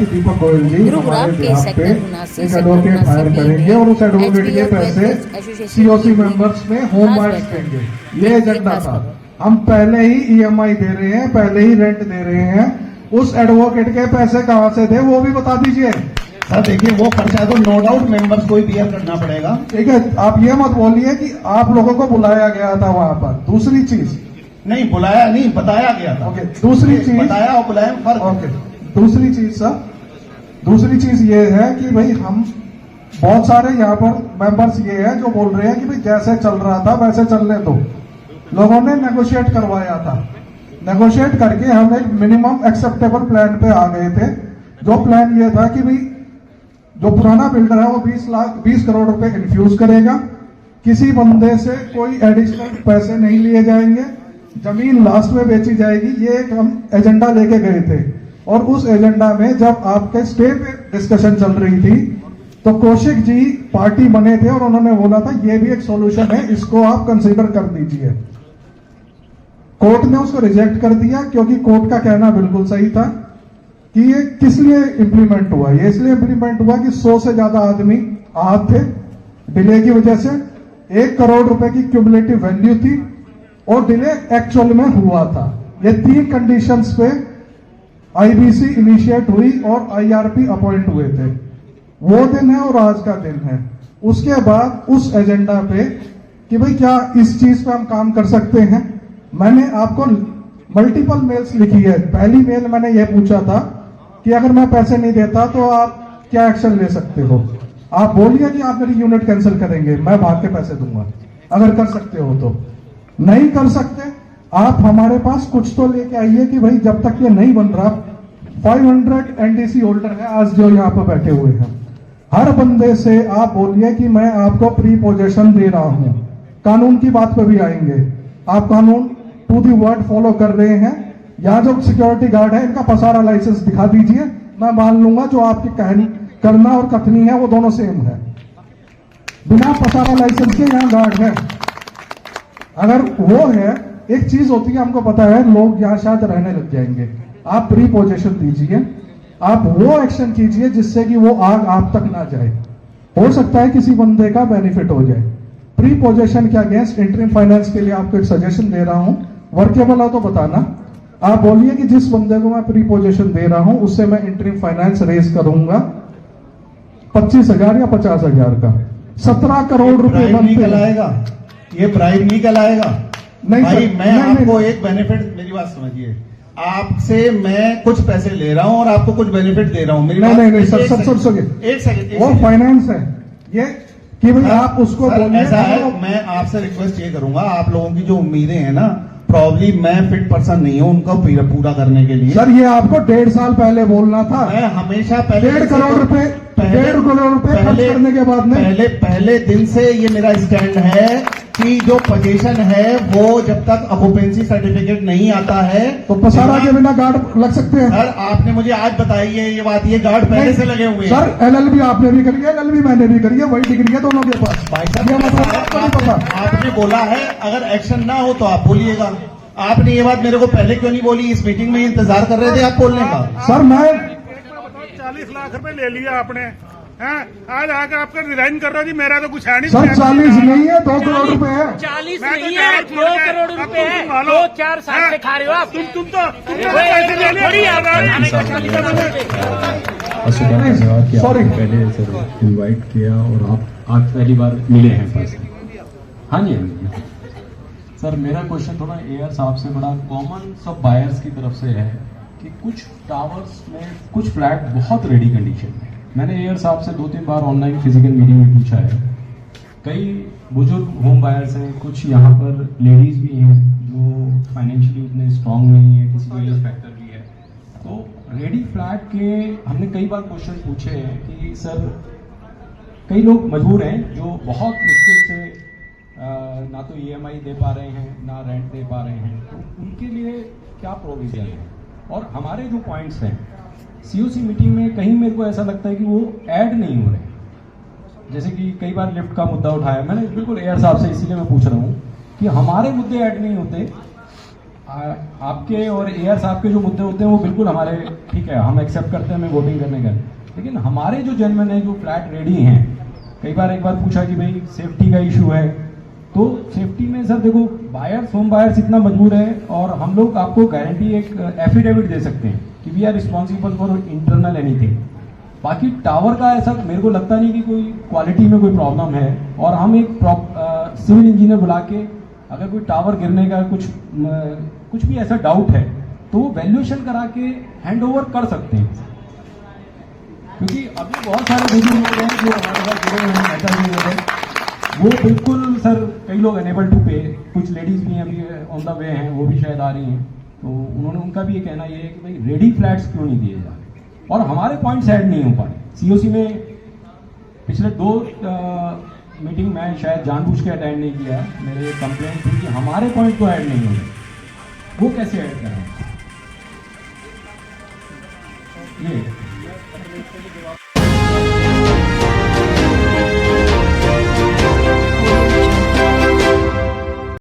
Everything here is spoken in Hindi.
दीपक गोयल जी हमारे बिहाफ पे एक एडवोकेट हायर करेंगे और उस एडवोकेट के पैसे सीओसी मेंबर्स में होम बायर्स देंगे। ये एजेंडा था। हम पहले ही ईएमआई दे रहे हैं, पहले ही रेंट दे रहे हैं। उस एडवोकेट के पैसे कहां से थे वो भी बता दीजिए। सर देखिए, वो खर्चा तो नो डाउट मेंबर्स को ही बियर करना पड़ेगा। ठीक है, आप ये मत बोलिए कि आप लोगों को बुलाया गया था वहां पर। दूसरी चीज, नहीं बुलाया नहीं, बताया गया था। ओके, दूसरी चीज बताया और बुलाया में फर्क। ओके, दूसरी चीज सर, दूसरी चीज ये है कि भाई हम बहुत सारे यहाँ पर मेंबर्स ये है जो बोल रहे हैं कि भाई जैसे चल रहा था वैसे चलने दो। लोगों ने नेगोशिएट करवाया था, नेगोशिएट करके हम एक मिनिमम एक्सेप्टेबल प्लान पे आ गए थे। जो प्लान ये था कि भाई जो पुराना बिल्डर है वो 20 करोड़ रुपए इन्फ्यूज करेगा, किसी बंदे से कोई एडिशनल पैसे नहीं लिए जाएंगे, जमीन लास्ट में बेची जाएगी। ये एक हम एजेंडा लेके गए थे और उस एजेंडा में जब आपके स्टे पे डिस्कशन चल रही थी तो कौशिक जी पार्टी बने थे और उन्होंने बोला था ये भी एक सॉल्यूशन है, इसको आप कंसीडर कर दीजिए। कोर्ट ने उसको रिजेक्ट कर दिया क्योंकि कोर्ट का कहना बिल्कुल सही था कि ये किस लिए इंप्लीमेंट हुआ। ये इसलिए इंप्लीमेंट हुआ कि 100 से ज्यादा आदमी आहत थे डिले की वजह से। 1 करोड़ रुपए की क्यूमुलेटिव वैल्यू थी और डिले एक्चुअल में हुआ था। ये 3 कंडीशंस पे आईबीसी इनिशिएट हुई और आईआरपी अपॉइंट हुए थे। वो दिन है और आज का दिन है। उसके बाद उस एजेंडा पे कि भाई क्या इस चीज पे हम काम कर सकते हैं, मैंने आपको मल्टीपल मेल्स लिखी है। पहली मेल मैंने ये पूछा था कि अगर मैं पैसे नहीं देता तो आप क्या एक्शन ले सकते हो। आप बोलिए कि आप मेरी यूनिट कैंसिल करेंगे, मैं भाग के पैसे दूंगा अगर कर सकते हो तो। नहीं कर सकते, आप हमारे पास कुछ तो लेके आइए कि भाई जब तक ये नहीं बन रहा। 500 एनडीसी होल्डर है आज जो यहाँ पर बैठे हुए हैं। हर बंदे से आप बोलिए कि मैं आपको प्री पोजेशन दे रहा हूं। कानून की बात पे भी आएंगे। आप कानून टू दी वर्ड फॉलो कर रहे हैं। यहाँ जो सिक्योरिटी गार्ड है इनका पसारा लाइसेंस दिखा दीजिए, मैं मान लूंगा जो आपकी कहनी करना और कथनी है वो दोनों सेम है। बिना पसारा लाइसेंस के यहाँ गार्ड है। अगर वो है, एक चीज होती है हमको पता है लोग यहाँ शायद रहने लग जाएंगे। आप प्री पोजेशन दीजिए, आप वो एक्शन कीजिए जिससे कि वो आग आप तक ना जाए। हो सकता है किसी बंदे का बेनिफिट हो जाए। प्री पोजेशन के अगेंस्ट इंटरिम फाइनेंस के लिए आपको एक सजेशन दे रहा हूं, वर्केबल है तो बताना। आप बोलिए कि जिस बंदे को मैं प्री पोजेशन दे रहा हूं उससे मैं इंटरिम फाइनेंस रेज करूंगा 25,000 या 50,000 का। 17 करोड़ रुपए कहलाएगा, ये ब्राइब नहीं कहलाएगा। नहीं भाई सर, मैं नहीं, आपको एक बेनिफिट, मेरी बात समझिए, आपसे मैं कुछ पैसे ले रहा हूं और आपको कुछ बेनिफिट दे रहा हूं। मेरी नहीं सर, एक सेकंड, वो फाइनेंस है ये कि भाई आप उसको बोलिए। ऐसा है, मैं आपसे रिक्वेस्ट ये करूंगा, आप लोगों की जो उम्मीदें हैं ना, प्रॉब्ली मैं फिट पर्सन नहीं हूं उनको पूरा करने के लिए। सर ये आपको 1.5 साल पहले बोलना था। मैं हमेशा पहले 1.5 करोड़ रुपए खर्च करने के बाद में पहले दिन से ये मेरा स्टैंड है कि जो पोजीशन है वो जब तक ऑक्यूपेंसी सर्टिफिकेट नहीं आता है तो पसारा के बिना गार्ड लग सकते हैं। सर आपने मुझे आज बताई है ये बात, ये गार्ड पहले से लगे हुए हैं। सर एलएलबी आपने भी करी है, एलएलबी मैंने भी करी है, वही डिग्री है दोनों के पास। भाई साहब आपको नहीं पता। आपने बोला है अगर एक्शन ना हो तो आप बोलिएगा। आपने ये बात मेरे को पहले क्यों नहीं बोली? इस मीटिंग में इंतजार कर रहे थे आप बोलने का। सर मैं 40 लाख रुपए ले लिया आपने, हैं? आज आकर आपका रिजाइन कर रहा जी, मेरा तो कुछ है नहीं। सर 40 नहीं है, 2 करोड़ रुपए है। 40 नहीं है, 2 करोड़ रुपए है। 2-4 साल से खा रहे हो आप। तुम तो पैसे ले लिए। धन्यवाद कि आपने पहले सर इनवाइट किया और आप आज पहली बार मिले हैं पर्सन। हाँ जी, हाँ जी सर, मेरा क्वेश्चन थोड़ा एआर साहब से बड़ा कॉमन सब बायर्स की तरफ से है कि कुछ टावर्स में कुछ फ्लैट बहुत रेडी कंडीशन में। मैंने एआर साहब से 2-3 बार ऑनलाइन फिजिकल मीटिंग में पूछा है। कई बुजुर्ग होम बायर्स हैं, कुछ यहाँ पर लेडीज भी हैं जो फाइनेंशियली उतने स्ट्रांग नहीं है, किसी को एज फैक्टर भी है। तो रेडी फ्लैट के हमने कई बार क्वेश्चन पूछे हैं कि सर कई लोग मजबूर हैं जो बहुत मुश्किल से ना तो ईएमआई दे पा रहे हैं ना रेंट दे पा रहे हैं, तो उनके लिए क्या प्रोविजन है। और हमारे जो पॉइंट्स हैं सीओसी मीटिंग में कहीं मेरे को ऐसा लगता है कि वो ऐड नहीं हो रहे। जैसे कि कई बार लिफ्ट का मुद्दा उठाया मैंने, बिल्कुल एआर साहब से इसीलिए मैं पूछ रहा हूँ कि हमारे मुद्दे ऐड नहीं होते। आपके और एआर साहब के जो मुद्दे होते हैं वो बिल्कुल हमारे ठीक है, हम एक्सेप्ट करते हैं हमें वोटिंग करने का, लेकिन हमारे जो जेन्युइन है, जो फ्लैट रेडी हैं, कई बार एक बार पूछा कि भाई सेफ्टी का इशू है, तो सेफ्टी में सर देखो बायर्स, होम बायर्स इतना मजबूर है और हम लोग आपको गारंटी एक एफिडेविट दे सकते हैं कि we are responsible for internal anything. बाकी टावर का ऐसा मेरे को लगता नहीं कि कोई क्वालिटी में कोई प्रॉब्लम है, और हम एक सिविल इंजीनियर बुला के अगर कोई टावर गिरने का कुछ भी ऐसा डाउट है तो वो वैल्यूएशन करा के हैंड ओवर कर सकते हैं, क्योंकि अभी बहुत सारे बुजुर्ग लोग हैं जो हमारे साथ जुड़े हुए हैं नेता जी वगैरह, वो बिल्कुल सर कई लोग अनेबल टू पे, कुछ लेडीज भी अभी ऑन द वे हैं, वो भी शायद आ रही हैं, तो उन्होंने उनका भी ये कहना ये है कि भाई रेडी फ्लैट्स क्यों नहीं दिए जा रहे, और हमारे पॉइंट्स ऐड नहीं हो पा रहे। सीओसी में पिछले 2 मीटिंग मैं शायद जानबूझ के अटेंड नहीं किया, मेरे कंप्लेंट थी कि हमारे पॉइंट तो ऐड नहीं हो रहे, वो कैसे ऐड करें ये